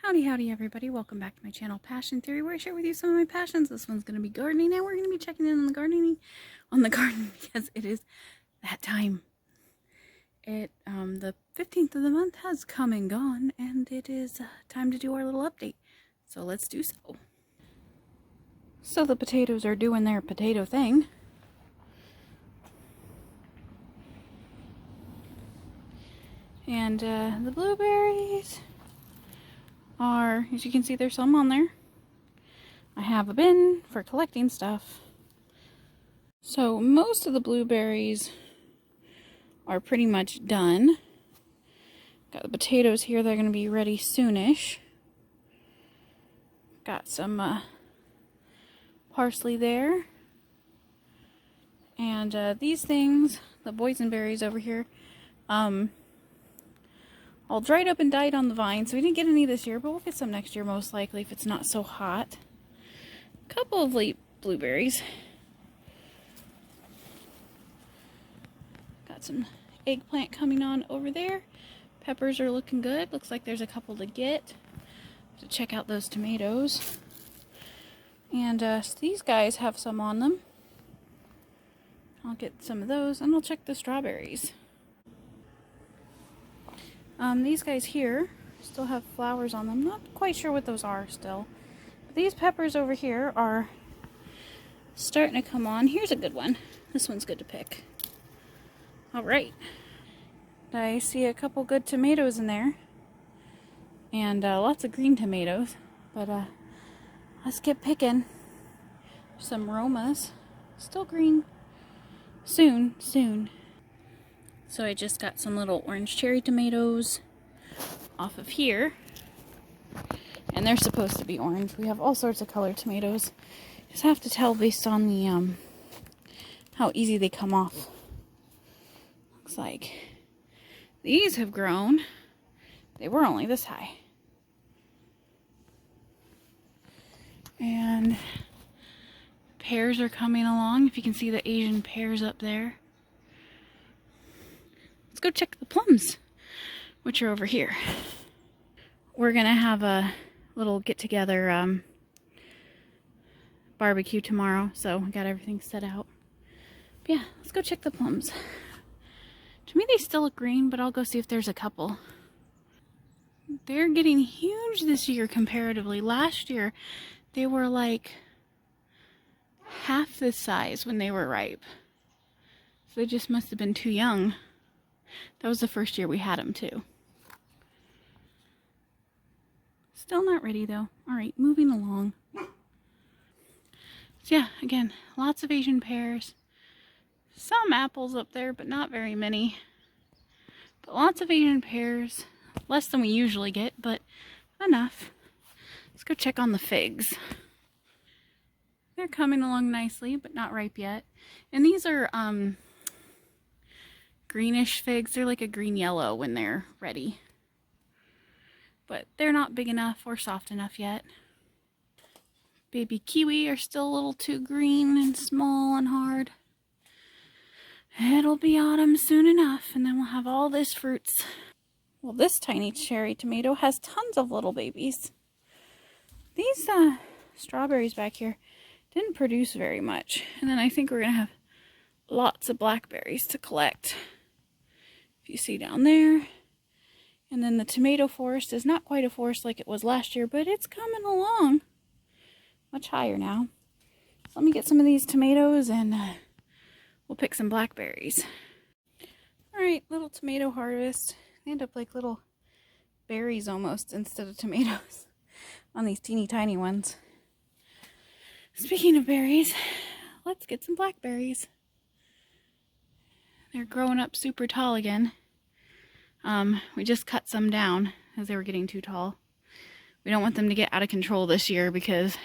Howdy, howdy, everybody. Welcome back to my channel, Passion Theory, where I share with you some of my passions. This one's going to be gardening, and we're going to be checking in on the garden, because it is that time. The 15th of the month has come and gone, and it is time to do our little update. So let's do so. So the potatoes are doing their potato thing. And the blueberries are, as you can see, there's some on there. I have a bin for collecting stuff. So most of the blueberries are pretty much done. Got the potatoes here, they're going to be ready soonish. Got some parsley there. And these things, the boysenberries over here, all dried up and died on the vine, so we didn't get any this year, but we'll get some next year most likely if it's not so hot. A couple of late blueberries. Got some eggplant coming on over there. Peppers are looking good. Looks like there's a couple to get. To check out those tomatoes. And so these guys have some on them. I'll get some of those, and I'll check the strawberries. These guys here still have flowers on them. Not quite sure what those are still. But these peppers over here are starting to come on. Here's a good one. This one's good to pick. Alright. I see a couple good tomatoes in there. And lots of green tomatoes. But let's get picking. Some Romas. Still green. Soon. So I just got some little orange cherry tomatoes off of here. And they're supposed to be orange. We have all sorts of colored tomatoes. Just have to tell based on the how easy they come off. Looks like these have grown. They were only this high. And pears are coming along. If you can see the Asian pears up there. Let's go check the plums, which are over here. We're gonna have a little get-together barbecue tomorrow, so I got everything set out. But yeah, let's go check the plums. To me, they still look green, but I'll go see if there's a couple. They're getting huge this year comparatively. Last year, they were like half this size when they were ripe. So they just must have been too young. That was the first year we had them too. Still not ready though. Alright, moving along. So yeah, again, lots of Asian pears. Some apples up there, but not very many. But lots of Asian pears. Less than we usually get, but enough. Let's go check on the figs. They're coming along nicely, but not ripe yet. And these are greenish figs. They're like a green yellow when they're ready. But they're not big enough or soft enough yet. Baby kiwi are still a little too green and small and hard. It'll be autumn soon enough, and then we'll have all this fruits. Well, this tiny cherry tomato has tons of little babies. These strawberries back here didn't produce very much. And then I think we're going to have lots of blackberries to collect. If you see down there. And then the tomato forest is not quite a forest like it was last year, but it's coming along. Much higher now. So let me get some of these tomatoes and we'll pick some blackberries. Alright, little tomato harvest. They end up like little berries almost instead of tomatoes on these teeny tiny ones. Speaking of berries, let's get some blackberries. They're growing up super tall again. We just cut some down as they were getting too tall. We don't want them to get out of control this year because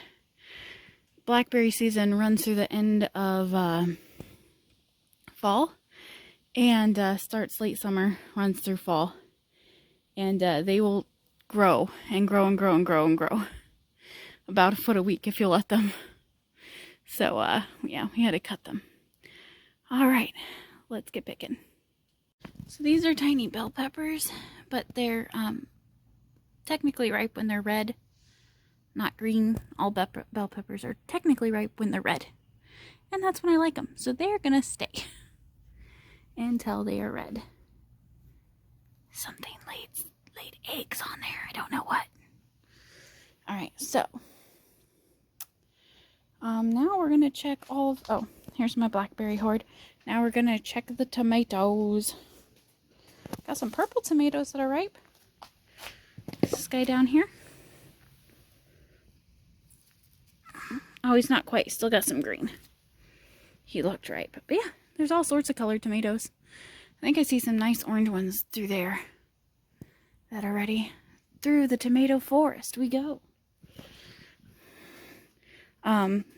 blackberry season runs through the end of fall and starts late summer, runs through fall. And they will grow and grow and grow and grow and grow. About a foot a week if you let them. So, yeah, we had to cut them. Alright, let's get picking. So these are tiny bell peppers, but they're technically ripe when they're red, not green. All bell peppers are technically ripe when they're red. And that's when I like them. So they're going to stay until they are red. Something laid eggs on there. I don't know what. All right, so now we're going to check all of, oh, here's my blackberry hoard. Now we're going to check the tomatoes. Got some purple tomatoes that are ripe. This guy down here. Oh, he's not quite. Still got some green. He looked ripe. But yeah, there's all sorts of colored tomatoes. I think I see some nice orange ones through there that are ready. Through the tomato forest we go.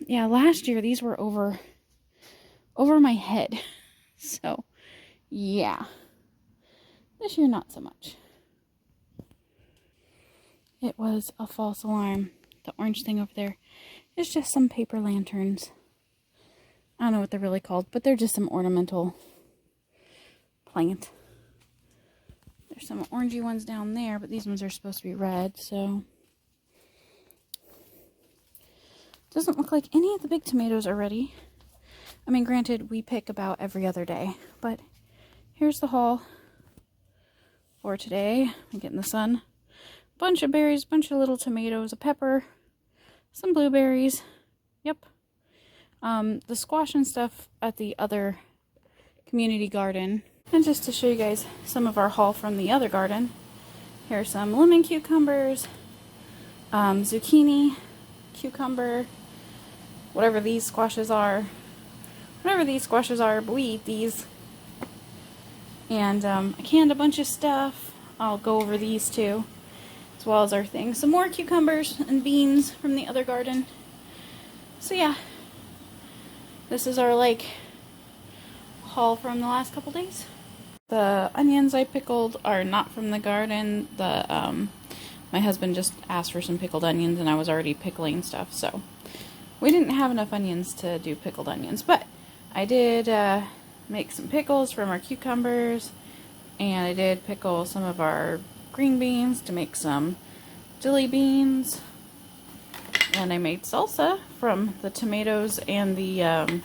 Yeah, last year these were over my head. So, yeah. This year, not so much. It was a false alarm. The orange thing over there is just some paper lanterns. I don't know what they're really called, but they're just some ornamental plant. There's some orangey ones down there, but these ones are supposed to be red, so. Doesn't look like any of the big tomatoes are ready. I mean, granted, we pick about every other day, but here's the haul for today. I'm getting the sun. Bunch of berries, bunch of little tomatoes, a pepper, some blueberries. Yep. The squash and stuff at the other community garden. And just to show you guys some of our haul from the other garden, here's some lemon cucumbers, zucchini, cucumber, whatever these squashes are. Whatever these squashes are, but we eat these. And I canned a bunch of stuff. I'll go over these too, as well as our things. Some more cucumbers and beans from the other garden. So yeah, this is our like haul from the last couple days. The onions I pickled are not from the garden. My husband just asked for some pickled onions, and I was already pickling stuff, so we didn't have enough onions to do pickled onions. But I did make some pickles from our cucumbers, and I did pickle some of our green beans to make some dilly beans, and I made salsa from the tomatoes and the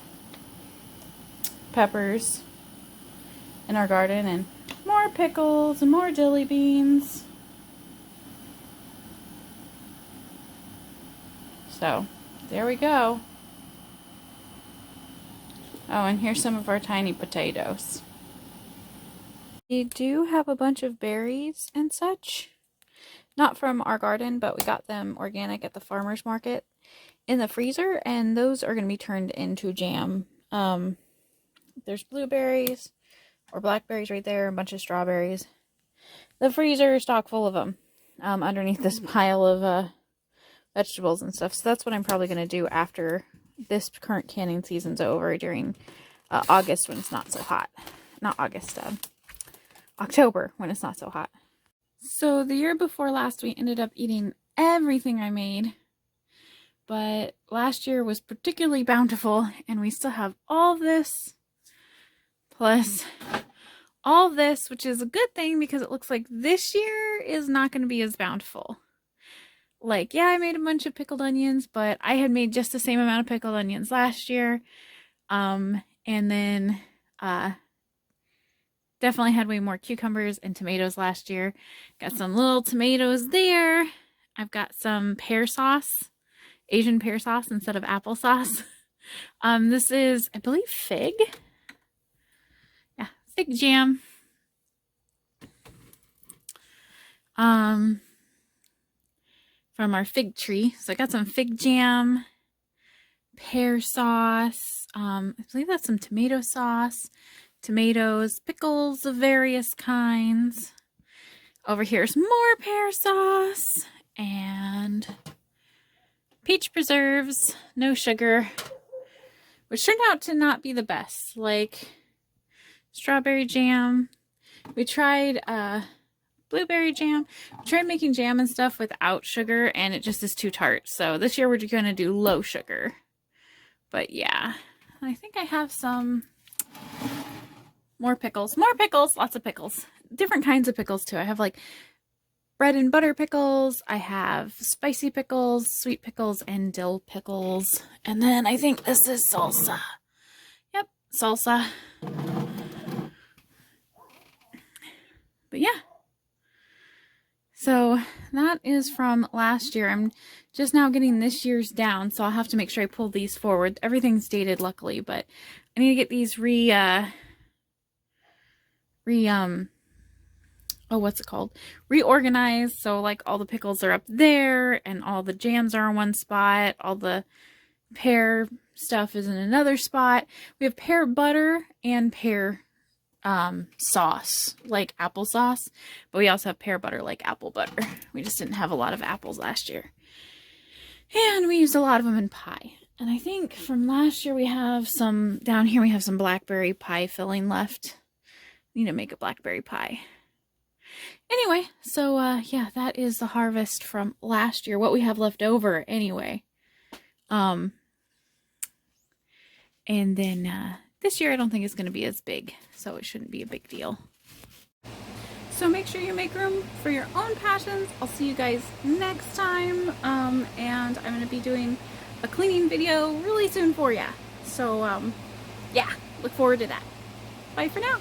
peppers in our garden, and more pickles and more dilly beans. So there we go. Oh, and here's some of our tiny potatoes. We do have a bunch of berries and such. Not from our garden, but we got them organic at the farmer's market in the freezer, and those are going to be turned into jam. There's blueberries or blackberries right there, a bunch of strawberries. The freezer is stock full of them underneath this pile of vegetables and stuff. So that's what I'm probably going to do after this current canning season's over, during August when it's not so hot. Not August, October when it's not so hot. So the year before last, we ended up eating everything I made. But last year was particularly bountiful, and we still have all this, plus all this, which is a good thing because it looks like this year is not going to be as bountiful. Like, yeah, I made a bunch of pickled onions, but I had made just the same amount of pickled onions last year. And then definitely had way more cucumbers and tomatoes last year. Got some little tomatoes there. I've got some pear sauce, Asian pear sauce instead of applesauce. This is, I believe, fig. Yeah, fig jam. From our fig tree. So I got some fig jam, pear sauce, I believe that's some tomato sauce, tomatoes, pickles of various kinds. Over here's more pear sauce, and peach preserves, no sugar, which turned out to not be the best. Like strawberry jam. We tried blueberry jam. We tried making jam and stuff without sugar, and it just is too tart. So this year we're going to do low sugar. But yeah, I think I have some more pickles. More pickles! Lots of pickles. Different kinds of pickles too. I have like bread and butter pickles. I have spicy pickles, sweet pickles, and dill pickles. And then I think this is salsa. Yep, salsa. But yeah. So that is from last year. I'm just now getting this year's down, so I'll have to make sure I pull these forward. Everything's dated, luckily, but I need to get these reorganized. So like all the pickles are up there and all the jams are in one spot. All the pear stuff is in another spot. We have pear butter and pear sauce, like applesauce, but we also have pear butter like apple butter. We just didn't have a lot of apples last year. And we used a lot of them in pie. And I think from last year we have some, down here we have some blackberry pie filling left. Need to make a blackberry pie. Anyway, so yeah, that is the harvest from last year. What we have left over anyway. And then this year I don't think it's going to be as big, so it shouldn't be a big deal. So make sure you make room for your own passions. I'll see you guys next time. And I'm going to be doing a cleaning video really soon for ya. So yeah, look forward to that. Bye for now.